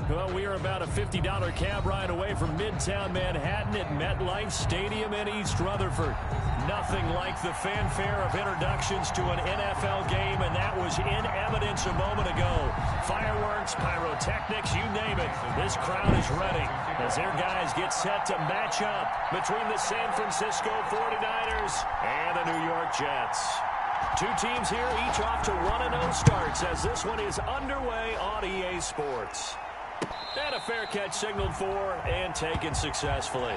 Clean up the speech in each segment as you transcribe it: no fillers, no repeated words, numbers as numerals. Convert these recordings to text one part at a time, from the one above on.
Well, we are about a $50 cab ride away from Midtown Manhattan at MetLife Stadium in East Rutherford. Nothing like the fanfare of introductions to an NFL game, and that was in evidence a moment ago. Fireworks, pyrotechnics, you name it. This crowd is ready as their guys get set to match up between the San Francisco 49ers and the New York Jets. Two teams here, each off to 1-0 starts as this one is underway on EA Sports. And a fair catch signaled for and taken successfully.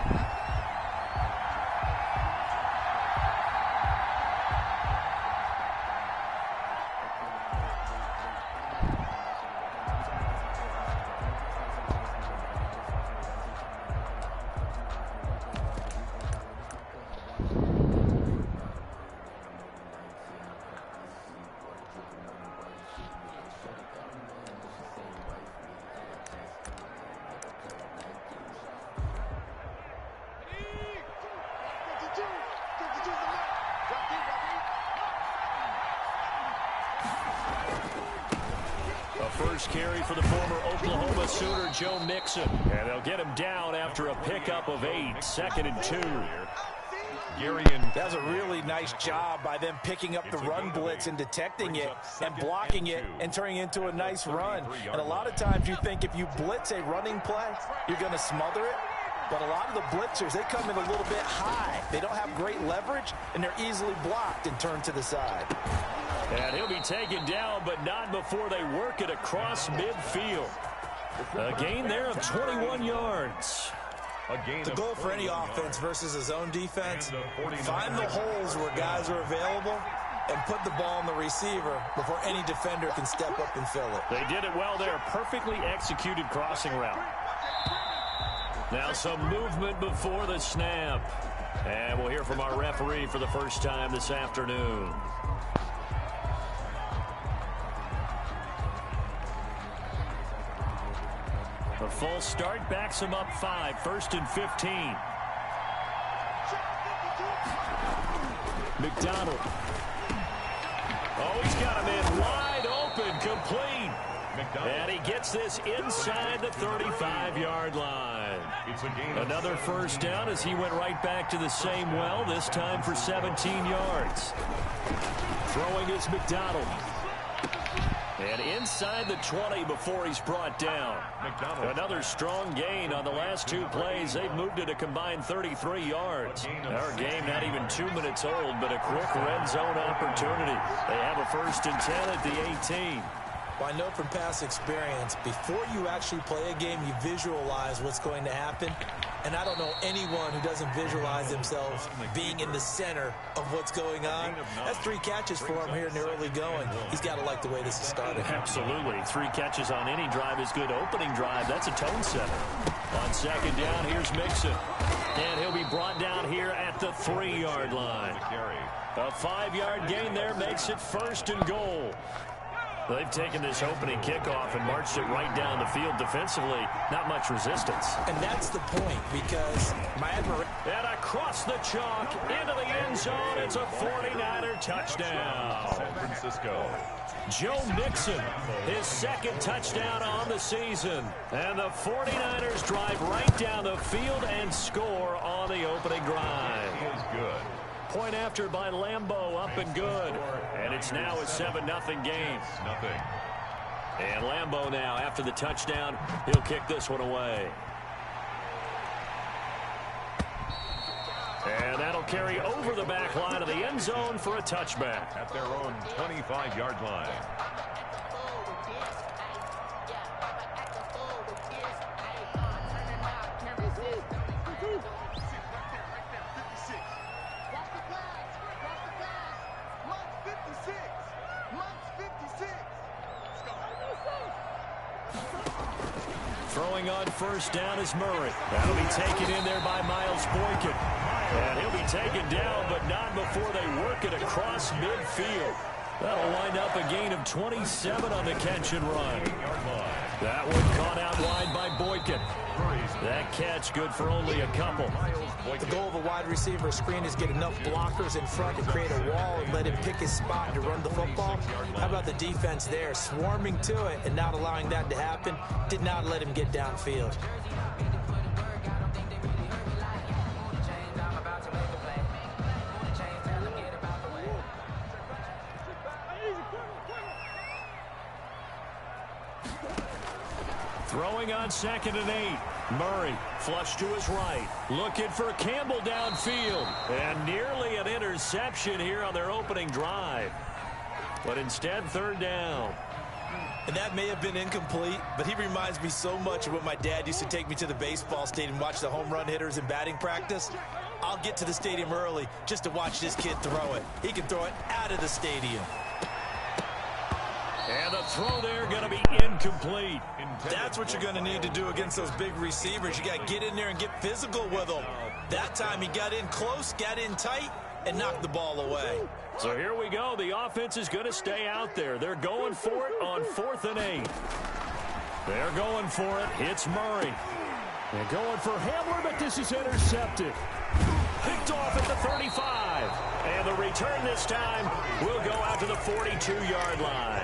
First carry for the former Oklahoma Sooner, Joe Mixon. And they'll get him down after a pickup of 8, 2nd and 2. That was a really nice job by them picking up the run blitz and detecting it and blocking it and turning it into a nice run. And a lot of times you think if you blitz a running play, you're going to smother it. But a lot of the blitzers, they come in a little bit high. They don't have great leverage, and they're easily blocked and turned to the side. And he'll be taken down, but not before they work it across midfield. A gain there of 21 yards. The goal for any offense versus a zone defense, find the holes where guys are available and put the ball on the receiver before any defender can step up and fill it. They did it well there. Perfectly executed crossing route. Now some movement before the snap. And we'll hear from our referee for the first time this afternoon. A false start backs him up 5, 1st and 15. McDonald. Oh, he's got him in wide open, complete. And he gets this inside the 35-yard line. Another first down as he went right back to the same well, this time for 17 yards. Throwing is McDonald. And inside the 20 before he's brought down. Another strong gain on the last 2 plays. They've moved it a combined 33 yards. Our game not even 2 minutes old, but a quick red zone opportunity. They have a 1st and 10 at the 18. Well, I know from past experience, before you actually play a game, you visualize what's going to happen. And I don't know anyone who doesn't visualize themselves being in the center of what's going on. That's 3 catches for him here in the early going. He's got to like the way this is started. Absolutely. 3 catches on any drive is good. Opening drive, that's a tone setter. On 2nd down, here's Mixon. And he'll be brought down here at the 3-yard line. A 5-yard gain there makes it 1st and goal. They've taken this opening kickoff and marched it right down the field defensively. Not much resistance. And that's the point, because my admiration. And across the chalk into the end zone. It's a 49er touchdown. San Francisco. Joe Mixon, his 2nd touchdown on the season. And the 49ers drive right down the field and score on the opening drive. He is good. Point after by Lambeau, up and good. And it's now a 7-0 game. And Lambeau now, after the touchdown, he'll kick this one away. And that'll carry over the back line of the end zone for a touchback. At their own 25-yard line. Throwing on 1st down is Murray. That'll be taken in there by Miles Boykin. And he'll be taken down, but not before they work it across midfield. That'll wind up a gain of 27 on the catch and run. That one caught out wide by Boykin. That catch good for only a couple. The goal of a wide receiver screen is get enough blockers in front to create a wall and let him pick his spot to run the football. How about the defense there, swarming to it and not allowing that to happen? Did not let him get downfield. Throwing on 2nd and 8. Murray flush to his right. Looking for Campbell downfield. And nearly an interception here on their opening drive. But instead, 3rd down. And that may have been incomplete, but he reminds me so much of when my dad used to take me to the baseball stadium and watch the home run hitters in batting practice. I'll get to the stadium early just to watch this kid throw it. He can throw it out of the stadium. And the throw there going to be incomplete. That's what you're going to need to do against those big receivers. You got to get in there and get physical with them. That time he got in close, got in tight, and knocked the ball away. So here we go. The offense is going to stay out there. They're going for it on 4th and 8. They're going for it. It's Murray. They're going for Hamler, but this is intercepted. Picked off at the 35. And the return this time will go out to the 42-yard line.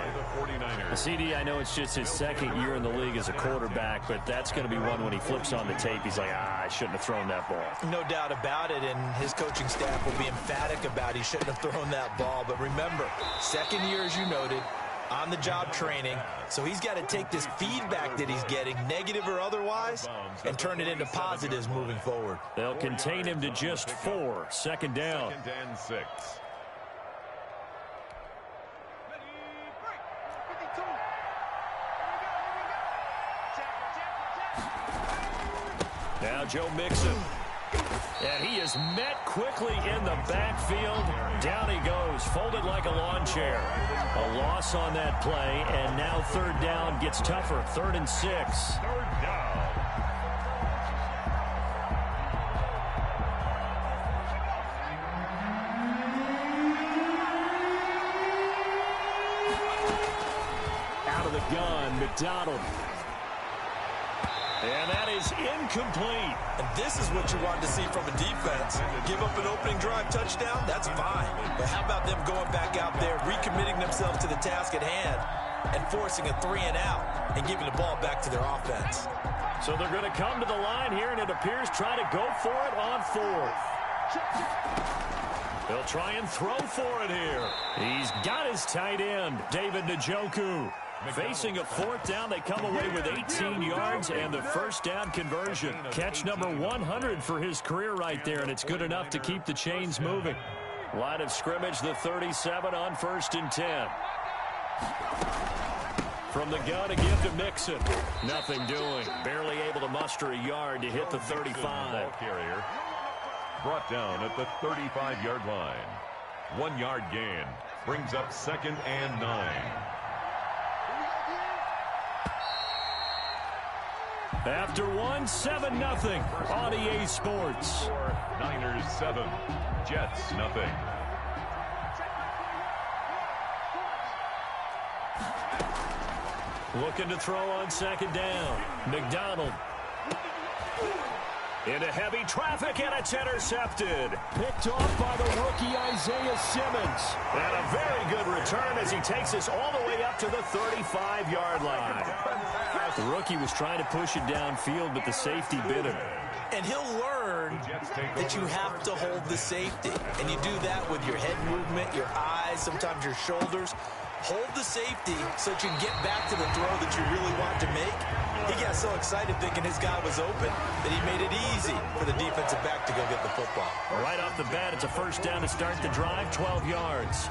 CD, I know it's just his 2nd year in the league as a quarterback, but that's going to be one when he flips on the tape. He's like, I shouldn't have thrown that ball. No doubt about it, and his coaching staff will be emphatic about he shouldn't have thrown that ball. But remember, 2nd year, as you noted, on-the-job training. So he's got to take this feedback that he's getting, negative or otherwise, and turn it into positives moving forward. They'll contain him to just 4. 2nd down. 2nd and 6. Now Joe Mixon. And he is met quickly in the backfield. Down he goes, folded like a lawn chair. A loss on that play, and now 3rd down gets tougher. 3rd and 6. 3rd down. Out of the gun, McDonald. And that is incomplete. And this is what you want to see from a defense. Give up an opening drive touchdown, that's fine. But how about them going back out there, recommitting themselves to the task at hand, and forcing a 3 and out, and giving the ball back to their offense. So they're going to come to the line here, and it appears try to go for it on 4th. They'll try and throw for it here. He's got his tight end, David Njoku. Facing a 4th down, they come away with 18 yards and the 1st down conversion. Catch number 100 for his career right there, and it's good enough to keep the chains moving. Line of scrimmage, the 37 on 1st and 10. From the gun, a give to Mixon. Nothing doing. Barely able to muster a yard to hit the 35. Carrier brought down at the 35-yard line. 1-yard gain brings up 2nd and 9. After 7-0 on EA Sports. Niners 7, Jets nothing. Looking to throw on 2nd down. McDonald. Into heavy traffic, and it's intercepted. Picked off by the rookie Isaiah Simmons. And a very good return as he takes us all the way up to the 35-yard line. The rookie was trying to push it downfield, but the safety bit him. And he'll learn that you have to hold the safety. And you do that with your head movement, your eyes, sometimes your shoulders. Hold the safety so that you can get back to the throw that you really want to make. He got so excited thinking his guy was open that he made it easy for the defensive back to go get the football. Right off the bat, it's a 1st down to start the drive, 12 yards.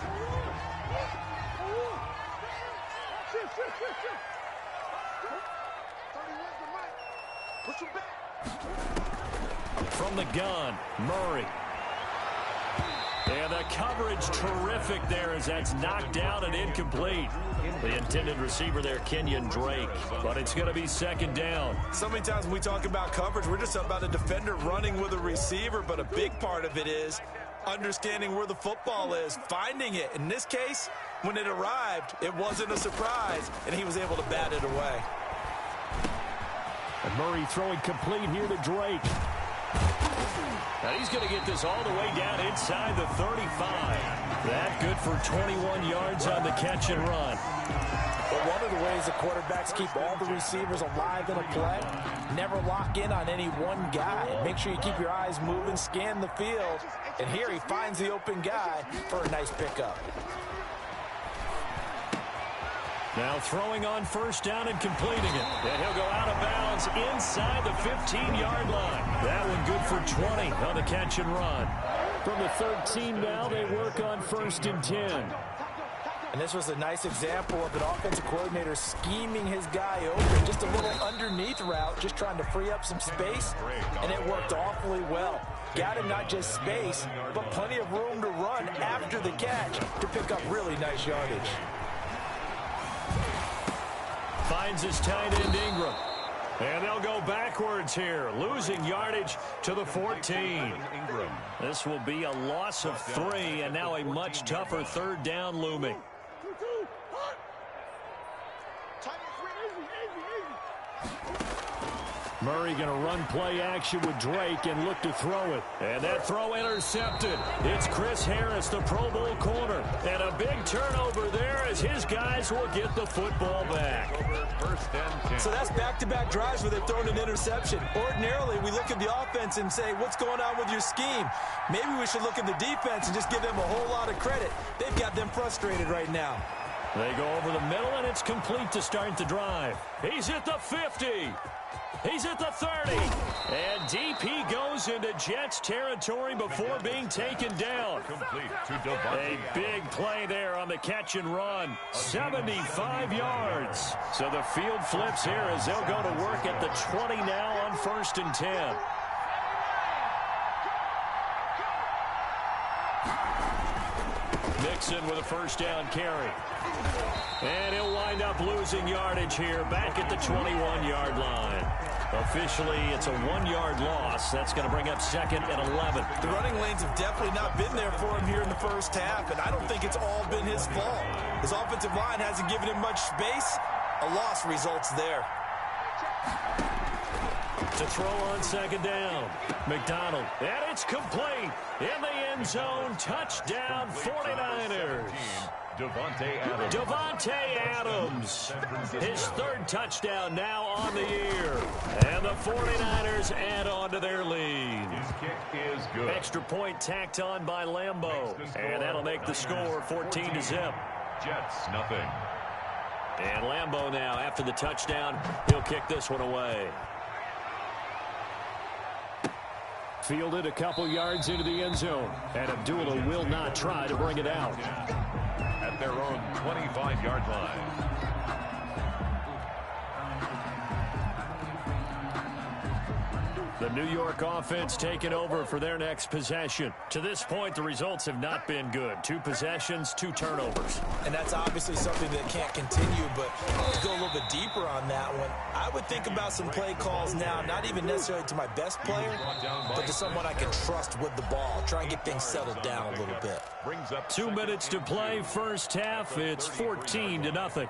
From the gun, Murray. And the coverage terrific there as that's knocked down and incomplete. The intended receiver there, Kenyon Drake. But it's going to be 2nd down. So many times when we talk about coverage, we're just about a defender running with a receiver, but a big part of it is understanding where the football is, finding it. In this case, when it arrived, it wasn't a surprise, and he was able to bat it away. And Murray throwing complete here to Drake. And he's going to get this all the way down inside the 35. That good for 21 yards on the catch and run. But one of the ways the quarterbacks keep all the receivers alive in a play, never lock in on any one guy. Make sure you keep your eyes moving, scan the field. And here he finds the open guy for a nice pickup. Now throwing on first down and completing it. And he'll go out of bounds inside the 15-yard line. That one good for 20 on the catch and run. From the 13 now, they work on first and 10. And this was a nice example of an offensive coordinator scheming his guy open. Just a little underneath route, just trying to free up some space. And it worked awfully well. Got him not just space, but plenty of room to run after the catch to pick up really nice yardage. Finds his tight end Ingram. And they'll go backwards here, losing yardage to the 14. This will be a loss of 3, and now a much tougher third down looming. Murray going to run play action with Drake and look to throw it. And that throw intercepted. It's Chris Harris, the Pro Bowl corner. And a big turnover there as his guys will get the football back. So that's back-to-back drives where they've thrown an interception. Ordinarily, we look at the offense and say, what's going on with your scheme? Maybe we should look at the defense and just give them a whole lot of credit. They've got them frustrated right now. They go over the middle, and it's complete to start the drive. He's at the 50. He's at the 30. And deep he goes into Jets territory before being taken down. A big play there on the catch and run. 75 yards. So the field flips here as they'll go to work at the 20 now on first and 10. Mixon with a first down carry. And he'll wind up losing yardage here back at the 21-yard line. Officially, it's a 1-yard loss. That's going to bring up second and 11. The running lanes have definitely not been there for him here in the first half, and I don't think it's all been his fault. His offensive line hasn't given him much space. A loss results there. To throw on second down. McDonald. And it's complete. In the end zone. Touchdown 49ers. Devontae Adams. His third touchdown now on the year. And the 49ers add on to their lead. His kick is good. Extra point tacked on by Lambeau. And that'll make the score 14-0. Jets, nothing. And Lambeau now, after the touchdown, he'll kick this one away. Fielded a couple yards into the end zone. And Abdullah will not try to bring it out. At their own 25-yard line. The New York offense taking over for their next possession. To this point, the results have not been good. 2 possessions, 2 turnovers. And that's obviously something that can't continue, but to go a little bit deeper on that one, I would think about some play calls now, not even necessarily to my best player, but to someone I can trust with the ball. Try and get things settled down a little bit. 2 minutes to play, first half. It's 14-0.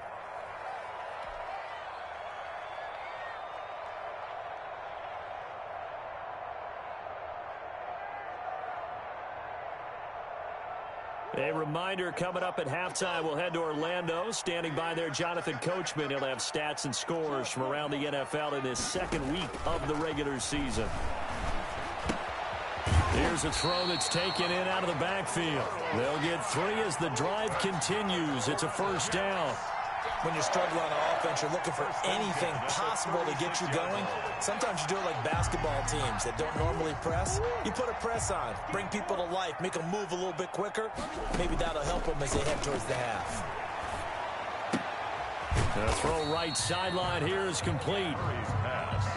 A reminder, coming up at halftime, we'll head to Orlando. Standing by there, Jonathan Coachman. He'll have stats and scores from around the NFL in this second week of the regular season. Here's a throw that's taken in out of the backfield. They'll get 3 as the drive continues. It's a first down. When you're struggling on offense, you're looking for anything possible to get you going. Sometimes you do it like basketball teams that don't normally press. You put a press on, bring people to life, make them move a little bit quicker. Maybe that'll help them as they head towards the half. The throw right sideline here is complete.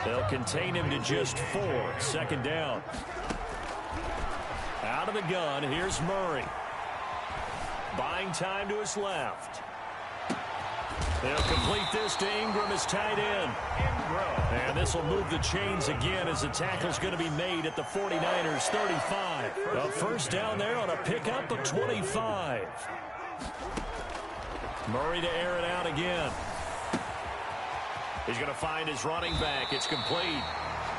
They'll contain him to just 4. Second down. Out of the gun, here's Murray. Buying time to his left. They'll complete this to Ingram as tight end. And this will move the chains again as the tackle's going to be made at the 49ers 35. A first down there on a pickup of 25. Murray to air it out again. He's going to find his running back. It's complete.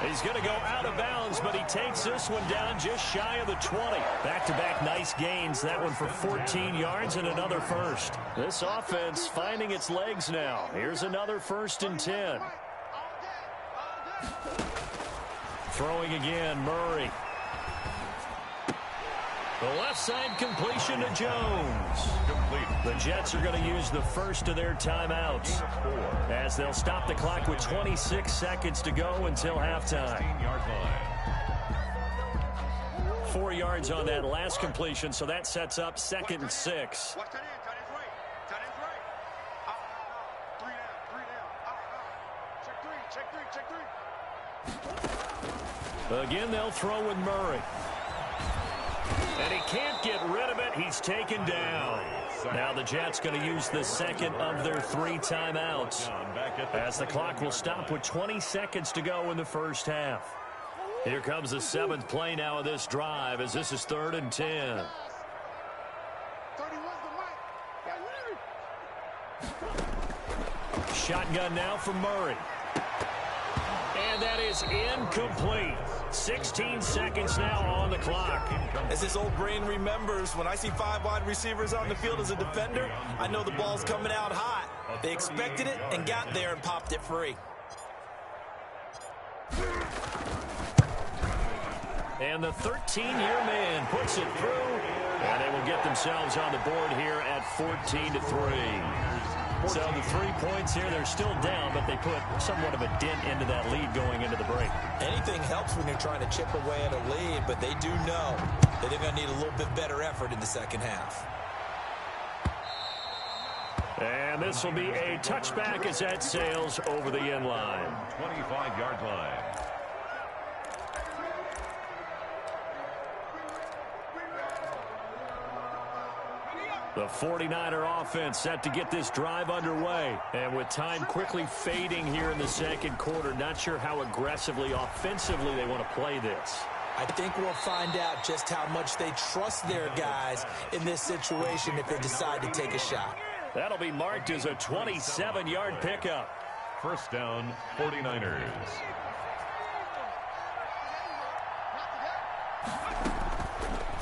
He's going to go out of bounds, but he takes this one down just shy of the 20. Back-to-back nice gains. That one for 14 yards and another first. This offense finding its legs now. Here's another 1st and 10. Throwing again, Murray. The left side completion to Jones. Complete. The Jets are going to use the first of their timeouts as they'll stop the clock with 26 seconds to go until halftime. 16-yard line. 4 yards on that last completion, so that sets up 2nd and 6. Again, they'll throw with Murray. And he can't get rid of it. He's taken down. Now the Jets going to use the second of their 3 timeouts as the clock will stop with 20 seconds to go in the first half. Here comes the 7th play now of this drive as this is 3rd and 10. Shotgun now for Murray. And that is incomplete. 16 seconds now on the clock. As his old brain remembers, when I see 5 wide receivers on the field as a defender, I know the ball's coming out hot. They expected it and got there and popped it free. And the 13-year man puts it through, and they will get themselves on the board here at 14-3. So the 3 points here, they're still down, but they put somewhat of a dent into that lead going into the break. Anything helps when you're trying to chip away at a lead, but they do know that they're going to need a little bit better effort in the second half. And this will be a touchback as that sails over the end line. 25-yard line. The 49er offense set to get this drive underway. And with time quickly fading here in the second quarter, not sure how aggressively, offensively they want to play this. I think we'll find out just how much they trust their guys in this situation if they decide to take a shot. That'll be marked as a 27-yard pickup. First down, 49ers.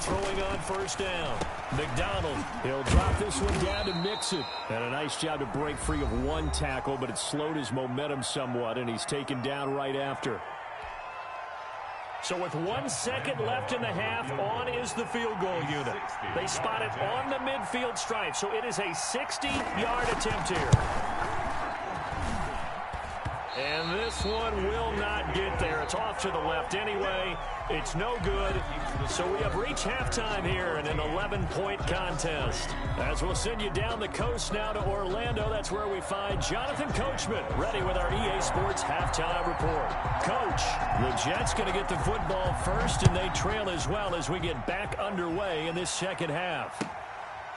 Throwing on first down. McDonald, he'll drop this one down to Mixon. And a nice job to break free of 1 tackle, but it slowed his momentum somewhat, and he's taken down right after. So with 1 second left in the half, on is the field goal unit. They spot it on the midfield stripe, so it is a 60-yard attempt here. And this one will not get there. It's off to the left anyway. It's no good. So we have reached halftime here in an 11-point contest. As we'll send you down the coast now to Orlando, that's where we find Jonathan Coachman ready with our EA Sports halftime report. Coach, the Jets going to get the football first, and they trail as well as we get back underway in this second half.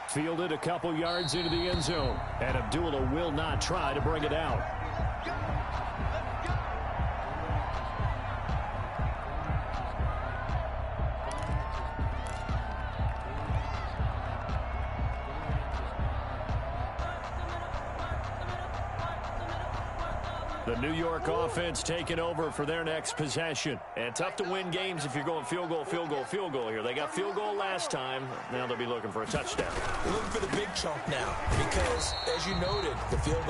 Fielded a couple yards into the end zone, and Abdullah will not try to bring it out. The New York offense taking over for their next possession. And tough to win games if you're going field goal, field goal, field goal here. They got field goal last time. Now they'll be looking for a touchdown. They're looking for the big chunk now because, as you noted, the field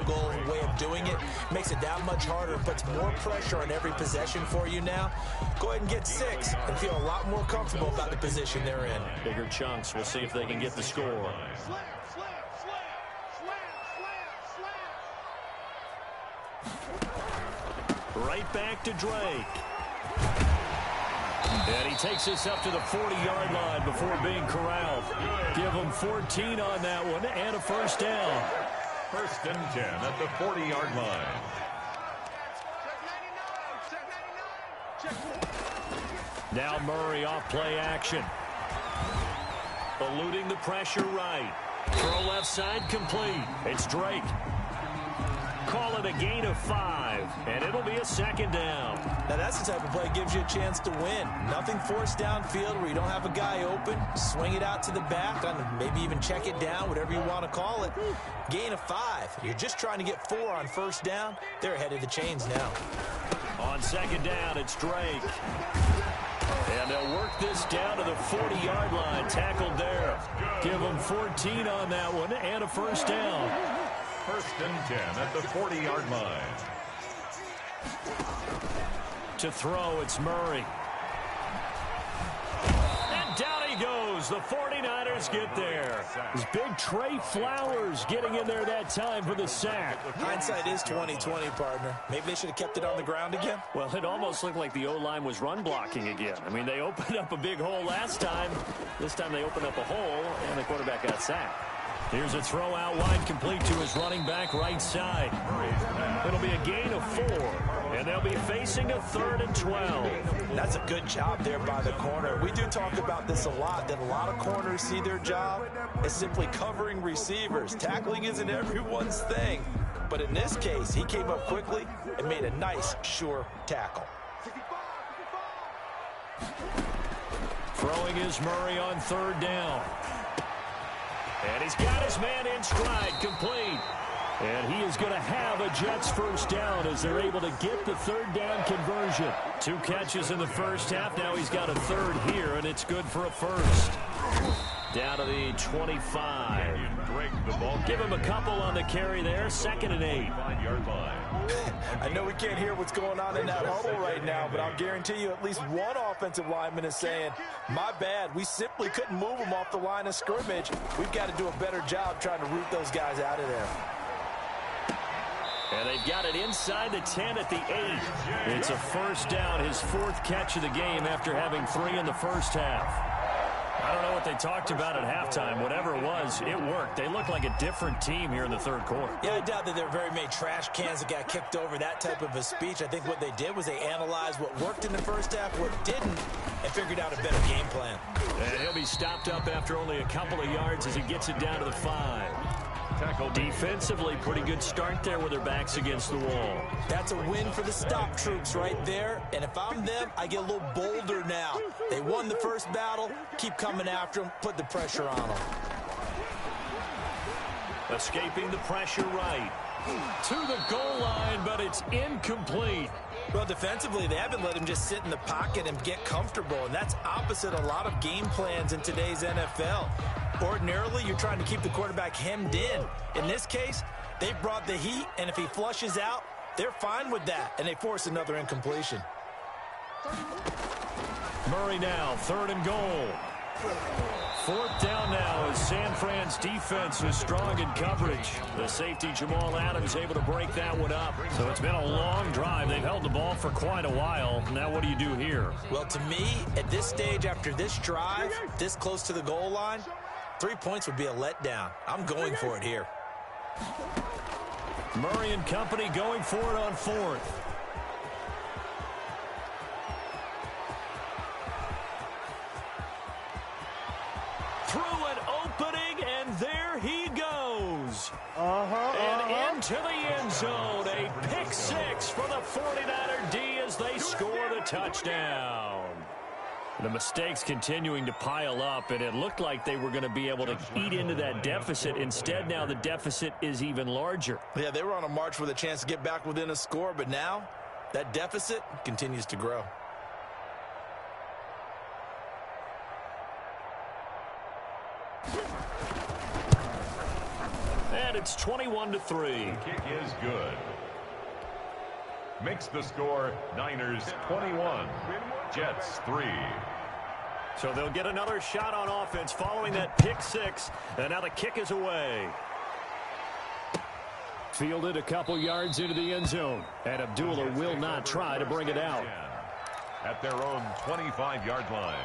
goal way of doing it makes it that much harder. It puts more pressure on every possession for you now. Go ahead and get 6 and feel a lot more comfortable about the position they're in. Bigger chunks. We'll see if they can get the score. Right back to Drake. And he takes this up to the 40-yard line before being corralled. Give him 14 on that one and a first down. First and 10 at the 40-yard line. Now Murray off play action. Eluding the pressure right. Throw left side complete. It's Drake. Call it a gain of 5, and it'll be a second down. Now, that's the type of play that gives you a chance to win. Nothing forced downfield where you don't have a guy open. Swing it out to the back, maybe even check it down, whatever you want to call it. Gain of 5. You're just trying to get 4 on first down. They're ahead of the chains now. On second down, it's Drake. And they'll work this down to the 40-yard line. Tackled there. Give them 14 on that one and a first down. First and 10 at the 40-yard line. To throw, it's Murray. And down he goes. The 49ers get there. This big Trey Flowers getting in there that time for the sack. Hindsight is 20/20, partner. Maybe they should have kept it on the ground again. Well, it almost looked like the O-line was run blocking again. I mean, they opened up a big hole last time. This time they opened up a hole, and the quarterback got sacked. Here's a throw out wide, complete to his running back right side. It'll be a gain of 4, and they'll be facing a 3rd and 12. That's a good job there by the corner. We do talk about this a lot, that a lot of corners see their job as simply covering receivers. Tackling isn't everyone's thing. But in this case, he came up quickly and made a nice, sure tackle. Throwing is Murray on 3rd down. And he's got his man in stride, complete. And he is going to have a Jets first down as they're able to get the 3rd down conversion. 2 catches in the first half. Now he's got a 3rd here, and it's good for a first. Down to the 25. Give him a couple on the carry there. 2nd and 8. I know we can't hear what's going on in that huddle right now, but I'll guarantee you at least one offensive lineman is saying, my bad, we simply couldn't move them off the line of scrimmage. We've got to do a better job trying to root those guys out of there. And they've got it inside the 10 at the 8. It's a first down, his 4th catch of the game after having 3 in the first half. I don't know what they talked about at halftime. Whatever it was, it worked. They look like a different team here in the 3rd quarter. Yeah, I doubt that there were very many trash cans that got kicked over, that type of a speech. I think what they did was they analyzed what worked in the first half, what didn't, and figured out a better game plan. And he'll be stopped up after only a couple of yards as he gets it down to the 5. Defensively, pretty good start there with their backs against the wall. That's a win for the stop troops right there. And if I'm them, I get a little bolder now. They won the first battle. Keep coming after them. Put the pressure on them. Escaping the pressure right. To the goal line, but it's incomplete. Well, defensively, they haven't let him just sit in the pocket and get comfortable, and that's opposite a lot of game plans in today's NFL. Ordinarily, you're trying to keep the quarterback hemmed in. In this case, they brought the heat, and if he flushes out, they're fine with that, and they force another incompletion. Murray now, 3rd and goal. 4th down now as San Fran's defense is strong in coverage. The safety Jamal Adams able to break that one up. So it's been a long drive. They've held the ball for quite a while. Now what do you do here? Well, to me, at this stage after this drive, this close to the goal line, 3 points would be a letdown. I'm going for it here. Murray and company going for it on 4th. Through an opening, and there he goes. And into the end zone. A pick 6 for the 49er D as they score the touchdown. The mistakes continuing to pile up, and it looked like they were going to be able to eat into that deficit. Instead, now the deficit is even larger. Yeah, they were on a march with a chance to get back within a score, but now that deficit continues to grow. And it's 21-3. Kick is good. Makes the score Niners 21, Jets 3. So they'll get another shot on offense following that pick 6. And now the kick is away. Fielded a couple yards into the end zone. And Abdullah will not try to bring it out. At their own 25-yard line.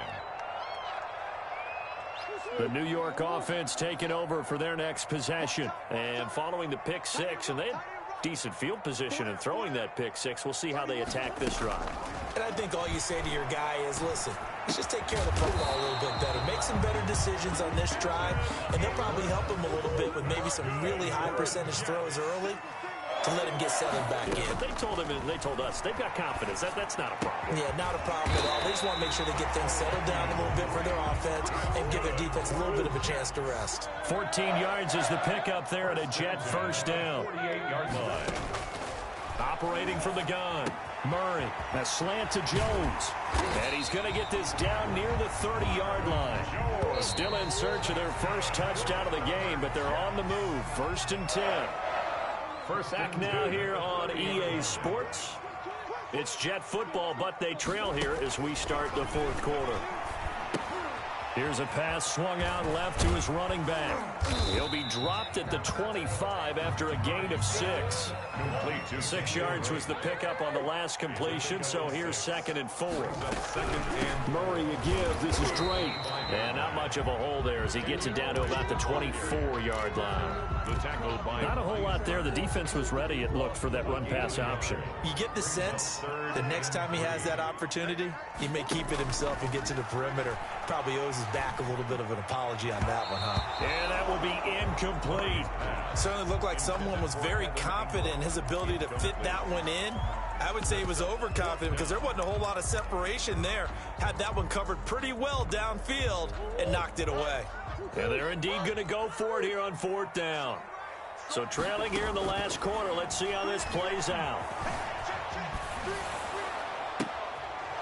The New York offense taking over for their next possession. And following the pick 6, and they had decent field position in throwing that pick 6. We'll see how they attack this drive. And I think all you say to your guy is, listen, let's just take care of the football a little bit better. Make some better decisions on this drive, and they'll probably help him a little bit with maybe some really high percentage throws early to let him get settled back in. But they told us they've got confidence. That's not a problem. Yeah, not a problem at all. They just want to make sure they get things settled down a little bit for their offense and give their defense a little bit of a chance to rest. 14 yards is the pickup there at a Jet first down. 48-yard line. Operating from the gun. Murray, a slant to Jones. And he's going to get this down near the 30-yard line. Still in search of their first touchdown of the game, but they're on the move. 1st and 10. Back now here on EA Sports. It's Jet football, but they trail here as we start the 4th quarter. Here's a pass swung out left to his running back. He'll be dropped at the 25 after a gain of 6. 6 yards was the pickup on the last completion, so here's 2nd and 4. Murray again. This is Drake. And not much of a hole there as he gets it down to about the 24-yard line. Not a whole lot there. The defense was ready, it looked, for that run-pass option. You get the sense the next time he has that opportunity, he may keep it himself and get to the perimeter. Probably owes his back a little bit of an apology on that one, huh? And that will be incomplete. Certainly looked like someone was very confident in his ability to fit that one in. I would say he was overconfident because there wasn't a whole lot of separation there. Had that one covered pretty well downfield and knocked it away. Yeah, they're indeed going to go for it here on 4th down. So trailing here in the last quarter, let's see how this plays out.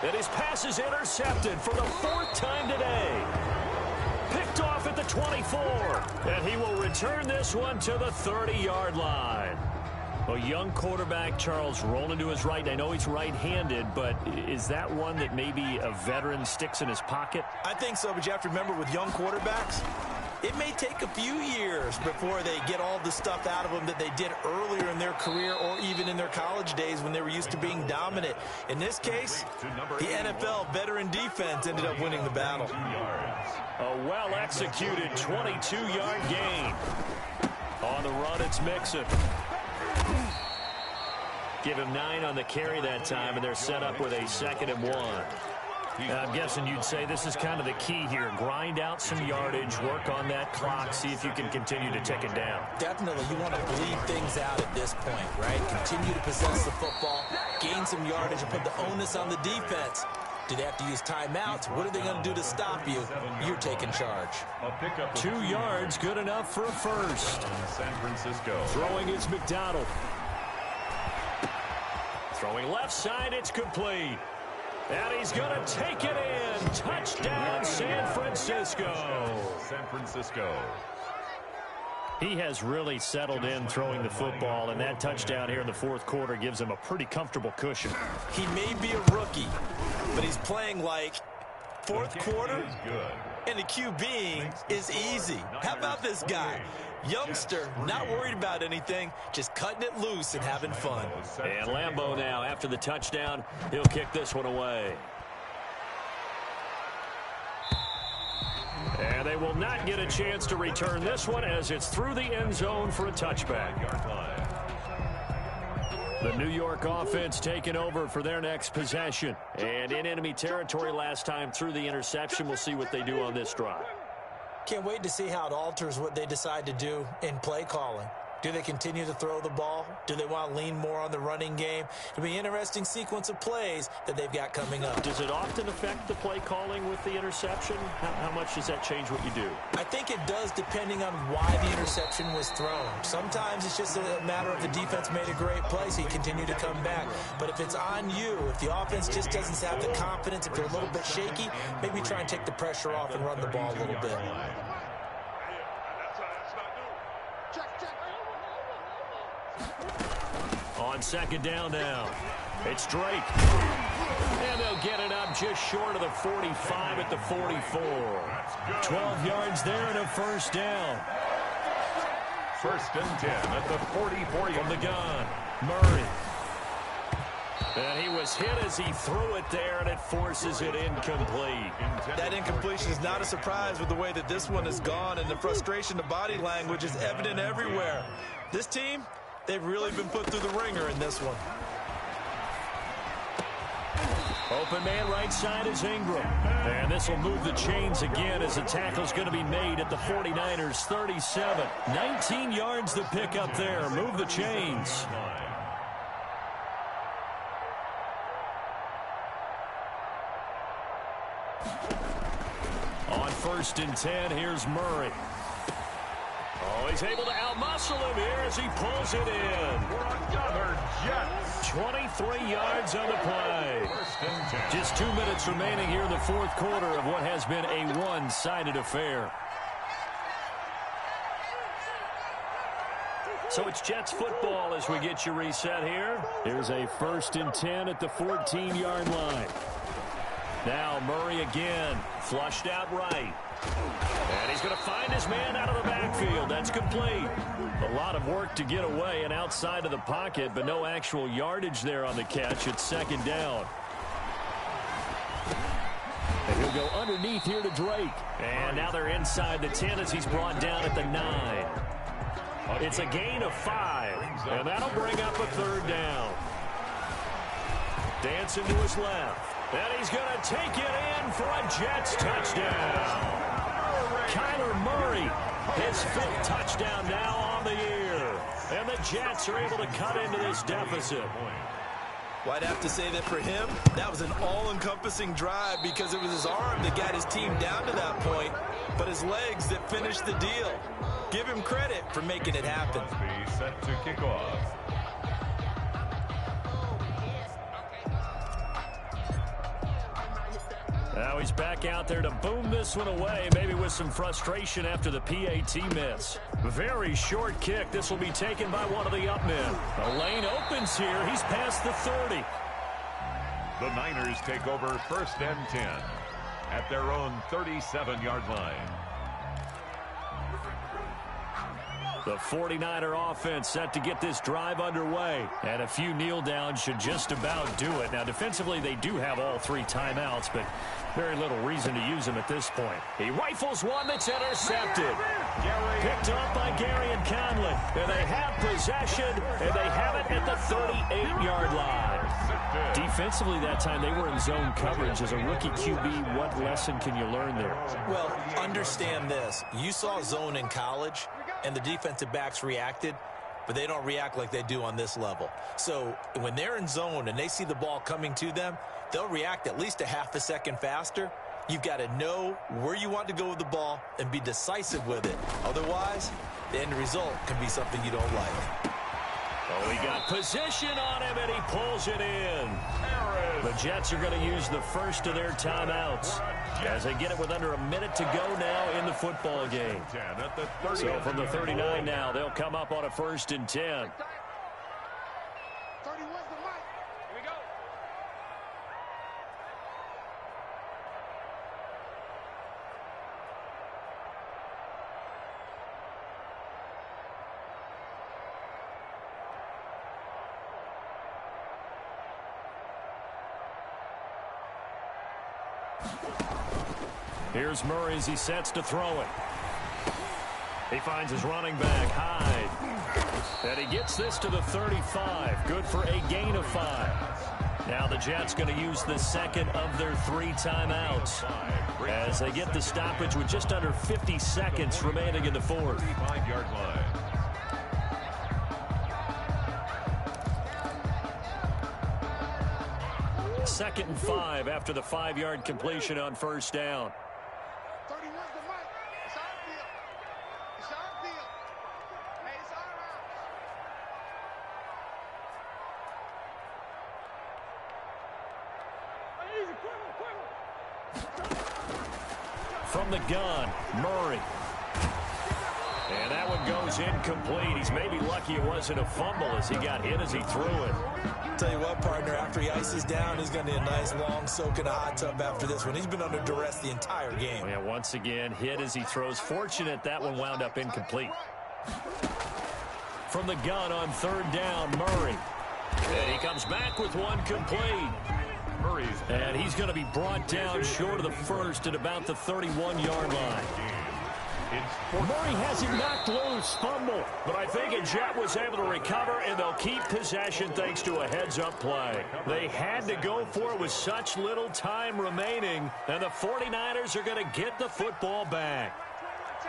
And his pass is intercepted for the 4th time today. Picked off at the 24. And he will return this one to the 30-yard line. A young quarterback, Charles, rolling to his right. I know he's right-handed, but is that one that maybe a veteran sticks in his pocket? I think so, but you have to remember with young quarterbacks, it may take a few years before they get all the stuff out of them that they did earlier in their career or even in their college days when they were used to being dominant. In this case, the NFL veteran defense ended up winning the battle. A well-executed 22-yard gain. On the run, it's Mixon. Give him 9 on the carry that time, and they're set up with a 2nd and 1. I'm guessing you'd say this is kind of the key here. Grind out some yardage, work on that clock, see if you can continue to tick it down. Definitely, you want to bleed things out at this point, right? Continue to possess the football, gain some yardage, and put the onus on the defense. Do they have to use timeouts? What are they going to do to stop you? You're taking charge. 2 yards, good enough for a first. San Francisco. Throwing is McDonald. Throwing left side, it's complete. And he's going to take it in. Touchdown, San Francisco. San Francisco. He has really settled in throwing the football, and that touchdown here in the 4th quarter gives him a pretty comfortable cushion. He may be a rookie, but he's playing like 4th quarter, and the QBing is easy. How about this guy? Youngster, not worried about anything, just cutting it loose and having fun. And Lambeau now, after the touchdown, he'll kick this one away. And they will not get a chance to return this one as it's through the end zone for a touchback. The New York offense taking over for their next possession. And in enemy territory last time through the interception. We'll see what they do on this drive. Can't wait to see how it alters what they decide to do in play calling. Do they continue to throw the ball? Do they want to lean more on the running game? It'll be an interesting sequence of plays that they've got coming up. Does it often affect the play calling with the interception? How much does that change what you do? I think it does depending on why the interception was thrown. Sometimes it's just a matter of the defense made a great play, so you continue to come back. But if it's on you, if the offense just doesn't have the confidence, if they're a little bit shaky, maybe try and take the pressure off and run the ball a little bit. On 2nd down now, it's Drake. And they'll get it up just short of the 45 at the 44. 12 yards there and a first down. 1st and 10 at the 44 from the gun. Murray. And he was hit as he threw it there, and it forces it incomplete. That incompletion is not a surprise with the way that this one has gone, and the frustration, the body language is evident everywhere. This team, they've really been put through the ringer in this one. Open man right side is Ingram. And this will move the chains again as the tackle's going to be made at the 49ers 37. 19 yards to pick up there. Move the chains. On 1st and 10, here's Murray. Oh, he's able to outmuscle him here as he pulls it in. 23 yards on the play. Just 2 minutes remaining here in the 4th quarter of what has been a one-sided affair. So it's Jets football as we get you reset here. Here's a 1st and 10 at the 14-yard line. Now Murray again, flushed out right. And he's going to find his man out of the backfield. That's complete. A lot of work to get away and outside of the pocket, but no actual yardage there on the catch. It's 2nd down. And he'll go underneath here to Drake. And now they're inside the 10 as he's brought down at the 9. It's a gain of 5, and that'll bring up a 3rd down. Dancing to his left. And he's going to take it in for a Jets touchdown. Kyler Murray, his 5th touchdown now on the year. And the Jets are able to cut into this deficit. Well, I'd have to say that for him, that was an all-encompassing drive because it was his arm that got his team down to that point, but his legs that finished the deal. Give him credit for making it happen. Set to kick off. Now he's back out there to boom this one away, maybe with some frustration after the PAT miss. Very short kick. This will be taken by one of the up men. The lane opens here. He's past the 30. The Niners take over 1st and 10 at their own 37-yard line. The 49er offense set to get this drive underway. And a few kneel downs should just about do it. Now, defensively, they do have all 3 timeouts, but very little reason to use them at this point. He rifles one that's intercepted. Picked up by Gary and Conley. And they have possession, and they have it at the 38-yard line. Defensively that time, they were in zone coverage. As a rookie QB, what lesson can you learn there? Well, understand this. You saw zone in college, and the defensive backs reacted, but they don't react like they do on this level. So when they're in zone and they see the ball coming to them, they'll react at least a half a second faster. You've got to know where you want to go with the ball and be decisive with it. Otherwise, the end result can be something you don't like. Oh, he got position on him, and he pulls it in. The Jets are going to use the first of their timeouts as they get it with under a minute to go now in the football game. So from the 39 now, they'll come up on a 1st and 10. Here's Murray as he sets to throw it. He finds his running back, Hyde. And he gets this to the 35. Good for a gain of 5. Now the Jets going to use the 2nd of their 3 timeouts as they get the stoppage with just under 50 seconds remaining in the 4th. 5-yard line. Second and 5 after the 5-yard completion on 1st down. From the gun, Murray. And that one goes incomplete. He's maybe lucky it wasn't a fumble as he got hit as he threw it. Tell you what, partner, after he ices down, he's going to need a nice long soak in a hot tub after this one. He's been under duress the entire game. Yeah, once again, hit as he throws. Fortunate that one wound up incomplete. From the gun on 3rd down, Murray. And he comes back with one complete. And he's going to be brought down short of the 1st at about the 31-yard line. Murray has it knocked loose. Fumble. But I think a Jet was able to recover, and they'll keep possession thanks to a heads-up play. They had to go for it with such little time remaining, and the 49ers are going to get the football back.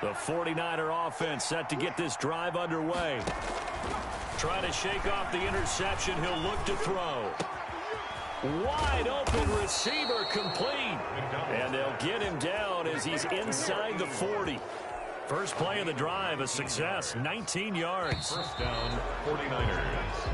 The 49er offense set to get this drive underway. Trying to shake off the interception. He'll look to throw. Wide open receiver complete. And they'll get him down as he's inside the 40. First play of the drive, a success, 19 yards. First down, 49ers.